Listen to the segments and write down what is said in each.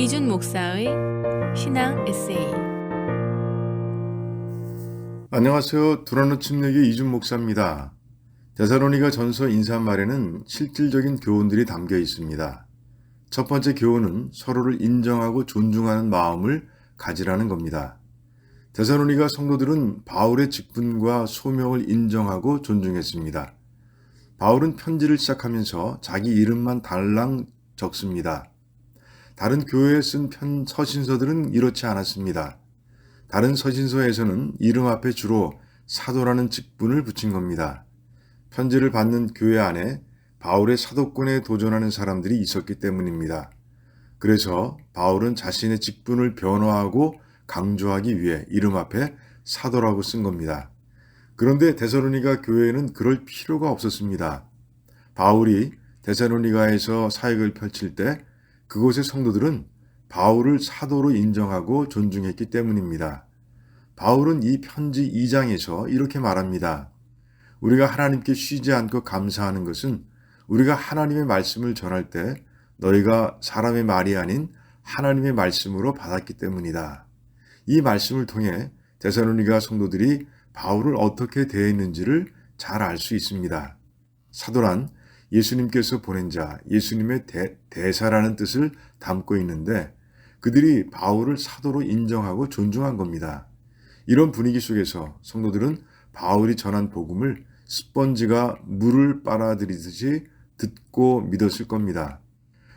이준 목사의 신앙 에세이. 안녕하세요. 두라노 침례교 이준 목사입니다. 데살로니가 전서 인사말에는 실질적인 교훈들이 담겨 있습니다. 첫 번째 교훈은 서로를 인정하고 존중하는 마음을 가지라는 겁니다. 데살로니가 성도들은 바울의 직분과 소명을 인정하고 존중했습니다. 바울은 편지를 시작하면서 자기 이름만 달랑 적습니다. 다른 교회에 쓴 서신서들은 이렇지 않았습니다. 다른 서신서에서는 이름 앞에 주로 사도라는 직분을 붙인 겁니다. 편지를 받는 교회 안에 바울의 사도권에 도전하는 사람들이 있었기 때문입니다. 그래서 바울은 자신의 직분을 변화하고 강조하기 위해 이름 앞에 사도라고 쓴 겁니다. 그런데 데살로니가 교회에는 그럴 필요가 없었습니다. 바울이 데살로니가에서 사역을 펼칠 때 그곳의 성도들은 바울을 사도로 인정하고 존중했기 때문입니다. 바울은 이 편지 2장에서 이렇게 말합니다. 우리가 하나님께 쉬지 않고 감사하는 것은 우리가 하나님의 말씀을 전할 때 너희가 사람의 말이 아닌 하나님의 말씀으로 받았기 때문이다. 이 말씀을 통해 데살로니가 성도들이 바울을 어떻게 대했는지를 잘 알 수 있습니다. 사도란 예수님께서 보낸 자, 예수님의 대사라는 뜻을 담고 있는데 그들이 바울을 사도로 인정하고 존중한 겁니다. 이런 분위기 속에서 성도들은 바울이 전한 복음을 스펀지가 물을 빨아들이듯이 듣고 믿었을 겁니다.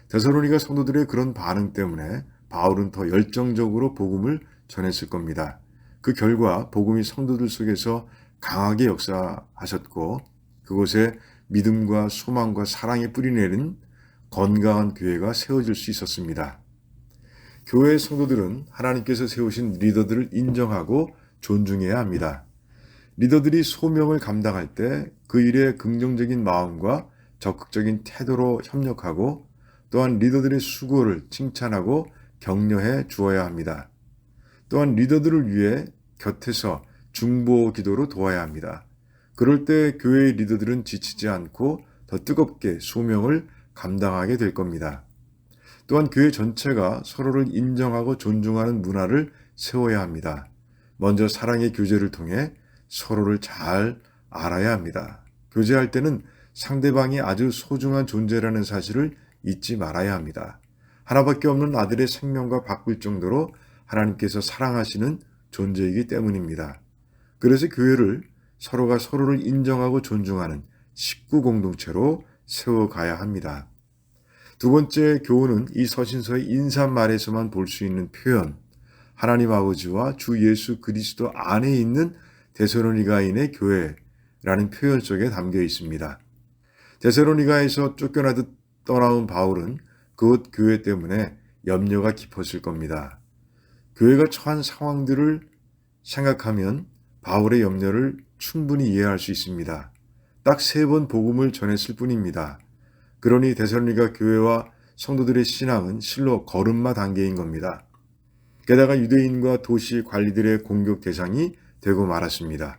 데살로니가 성도들의 그런 반응 때문에 바울은 더 열정적으로 복음을 전했을 겁니다. 그 결과 복음이 성도들 속에서 강하게 역사하셨고 그곳에 믿음과 소망과 사랑의 뿌리내린 건강한 교회가 세워질 수 있었습니다. 교회의 성도들은 하나님께서 세우신 리더들을 인정하고 존중해야 합니다. 리더들이 소명을 감당할 때 그 일에 긍정적인 마음과 적극적인 태도로 협력하고 또한 리더들의 수고를 칭찬하고 격려해 주어야 합니다. 또한 리더들을 위해 곁에서 중보 기도로 도와야 합니다. 그럴 때 교회의 리더들은 지치지 않고 더 뜨겁게 소명을 감당하게 될 겁니다. 또한 교회 전체가 서로를 인정하고 존중하는 문화를 세워야 합니다. 먼저 사랑의 교제를 통해 서로를 잘 알아야 합니다. 교제할 때는 상대방이 아주 소중한 존재라는 사실을 잊지 말아야 합니다. 하나밖에 없는 아들의 생명과 바꿀 정도로 하나님께서 사랑하시는 존재이기 때문입니다. 그래서 교회를 서로가 서로를 인정하고 존중하는 식구 공동체로 세워가야 합니다. 두 번째 교훈은 이 서신서의 인사말에서만 볼 수 있는 표현, 하나님 아버지와 주 예수 그리스도 안에 있는 데살로니가인의 교회라는 표현 속에 담겨 있습니다. 데살로니가에서 쫓겨나듯 떠나온 바울은 그곳 교회 때문에 염려가 깊었을 겁니다. 교회가 처한 상황들을 생각하면 바울의 염려를 충분히 이해할 수 있습니다. 딱 3번 복음을 전했을 뿐입니다. 그러니 데살로니가 교회와 성도들의 신앙은 실로 걸음마 단계인 겁니다. 게다가 유대인과 도시 관리들의 공격 대상이 되고 말았습니다.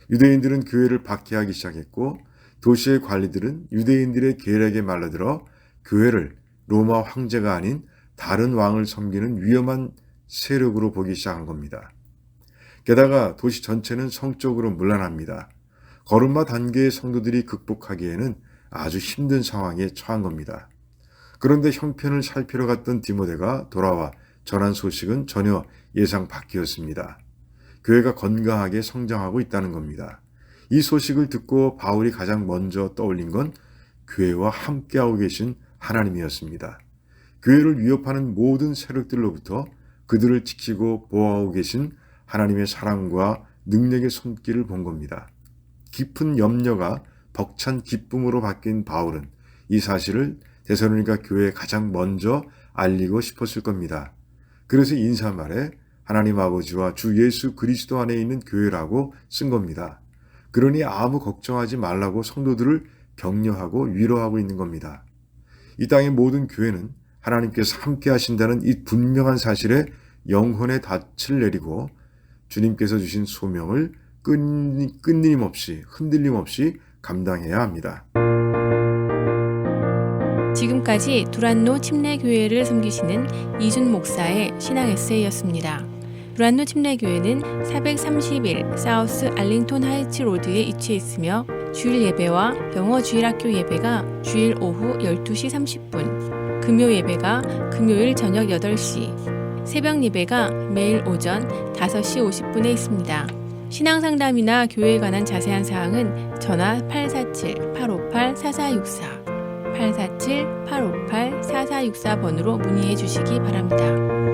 유대인들은 교회를 박해하기 시작했고 도시의 관리들은 유대인들의 계략에 말려들어 교회를 로마 황제가 아닌 다른 왕을 섬기는 위험한 세력으로 보기 시작한 겁니다. 게다가 도시 전체는 성적으로 문란합니다. 걸음마 단계의 성도들이 극복하기에는 아주 힘든 상황에 처한 겁니다. 그런데 형편을 살피러 갔던 디모데가 돌아와 전한 소식은 전혀 예상 밖이었습니다. 교회가 건강하게 성장하고 있다는 겁니다. 이 소식을 듣고 바울이 가장 먼저 떠올린 건 교회와 함께하고 계신 하나님이었습니다. 교회를 위협하는 모든 세력들로부터 그들을 지키고 보호하고 계신 하나님의 사랑과 능력의 손길을 본 겁니다. 깊은 염려가 벅찬 기쁨으로 바뀐 바울은 이 사실을 데살로니가 교회에 가장 먼저 알리고 싶었을 겁니다. 그래서 인사말에 하나님 아버지와 주 예수 그리스도 안에 있는 교회라고 쓴 겁니다. 그러니 아무 걱정하지 말라고 성도들을 격려하고 위로하고 있는 겁니다. 이 땅의 모든 교회는 하나님께서 함께 하신다는 이 분명한 사실에 영혼의 닻을 내리고 주님께서 주신 소명을 끊임없이 흔들림 없이 감당해야 합니다. 지금까지 두란노 침례교회를 섬기시는 이준 목사의 신앙 에세이였습니다. 두란노 침례교회는 431 사우스 알링톤 하이츠 로드에 위치해 있으며 주일 예배와 영어 주일학교 예배가 주일 오후 12시 30분, 금요 예배가 금요일 저녁 8시, 새벽 예배가 매일 오전 5시 50분에 있습니다. 신앙상담이나 교회에 관한 자세한 사항은 전화 847-858-4464, 847-858-4464번으로 문의해 주시기 바랍니다.